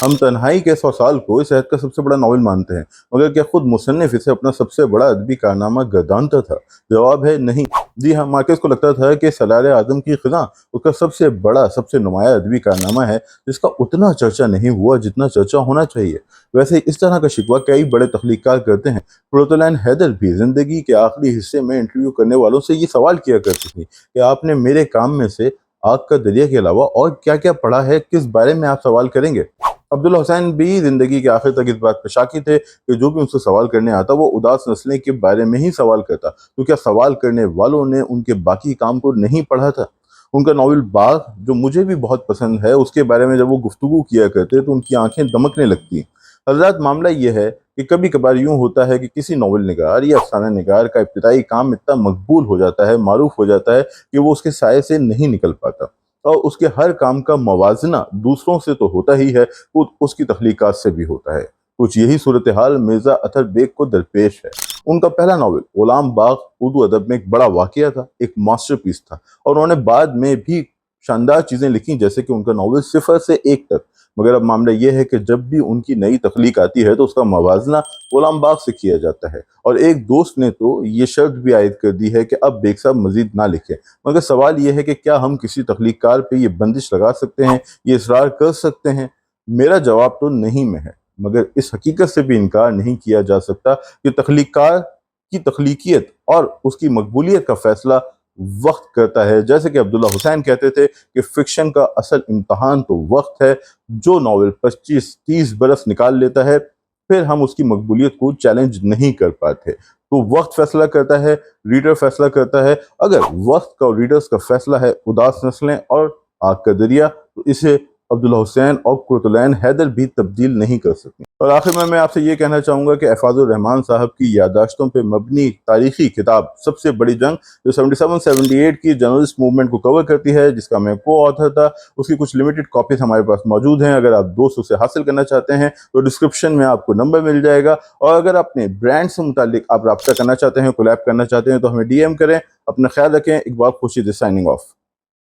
हम तन्हाई के 100 साल को इस शहद का सबसे बड़ा नावल मानते हैं, मगर क्या खुद मुसन्निफ इसे अपना सबसे बड़ा अदबी कारनामा गर्दानता था? जवाब है नहीं। जी हाँ, मार्केस को लगता था कि सलार आज़म की ख़िज़ा उसका सबसे बड़ा, सबसे नुमाया अदबी कारनामा है, जिसका उतना चर्चा नहीं हुआ जितना चर्चा होना चाहिए। वैसे इस तरह का शिकवा कई बड़े तख्लीक़कार करते हैं। कुरैतुल-ऐन हैदर भी ज़िंदगी के आखिरी हिस्से में इंटरव्यू करने वालों से ये सवाल किया करती थी कि आपने मेरे काम में से आग का दरिया के अलावा और क्या-क्या पढ़ा है, किस बारे में आप सवाल करेंगे? अब्दुल्ला हुसैन भी ज़िंदगी के आखिर तक इस बात पे शाकी थे कि जो भी उनसे सवाल करने आता वो उदास नस्लें के बारे में ही सवाल करता। तो क्या सवाल करने वालों ने उनके बाकी काम को नहीं पढ़ा था? उनका नॉवल बाग़, जो मुझे भी बहुत पसंद है, उसके बारे में जब वो गुफ्तगू किया करते तो उनकी आंखें दमकने लगती। हज़रात, मामला ये है कि कभी कभार यूँ होता है कि किसी नॉवल निगार या अफ़साना निगार का इब्तिदाई काम इतना मकबूल हो जाता है, मारूफ हो जाता है कि वो उसके साये से नहीं निकल पाता, और उसके हर काम का मवाजना दूसरों से तो होता ही है, वो उसकी तख्लीकात से भी होता है। कुछ यही सूरत हाल मिर्ज़ा अतर बेग को दरपेश है। उनका पहला नावल ग़ुलाम बाग़ उर्दू अदब में एक बड़ा वाक़या था, एक मास्टरपीस था, और उन्होंने बाद में भी शानदार चीज़ें लिखी, जैसे कि उनका नावल सिफ़र से एक तक। मगर अब मामला ये है कि जब भी उनकी नई तख्लीक आती है तो उसका मवाजना ग़ुलाम बाग़ से किया जाता है, और एक दोस्त ने तो ये शर्त भी आयद कर दी है कि अब बेग साहब मज़ीद ना लिखें। मगर सवाल ये है कि क्या हम किसी तख्लीककार पे ये बंदिश लगा सकते हैं, ये इसरार कर सकते हैं? मेरा जवाब तो नहीं में है, मगर इस हकीकत से भी इनकार नहीं किया जा सकता कि तख्लीककार की तख्लीकियत और उसकी मकबूलियत का फ़ैसला वक्त करता है। जैसे कि अब्दुल्ला हुसैन कहते थे कि फ़िक्शन का असल इम्तहान तो वक्त है। जो नावल 25-30 बरस निकाल लेता है, फिर हम उसकी मकबूलियत को चैलेंज नहीं कर पाते। तो वक्त फैसला करता है, रीडर फैसला करता है। अगर वक्त का और रीडर्स का फैसला है उदास नस्लें और आग का दरिया, तो इसे अब्दुल्ला हुसैन और कुरैतुल-ऐन हैदर भी तब्दील नहीं कर सकते। और आखिर में मैं आपसे ये कहना चाहूँगा कि एफ़ाज़ुर रहमान साहब की याददाश्तों पे मबनी तारीखी किताब सबसे बड़ी जंग, जो 77-78 की जर्नलिस्ट मूवमेंट को कवर करती है, जिसका मैं को ऑथर था, उसकी कुछ लिमिटेड कॉपीज़ हमारे पास मौजूद हैं। अगर आप दोस्त उसे हासिल करना चाहते हैं तो डिस्क्रिप्शन में आपको नंबर मिल जाएगा, और अगर अपने ब्रांड से मुताल्लिक आप राब्ता करना चाहते हैं, कोलैब करना चाहते हैं, तो हमें DM करें। अपना ख्याल रखें। Iqbal Khurshid signing off.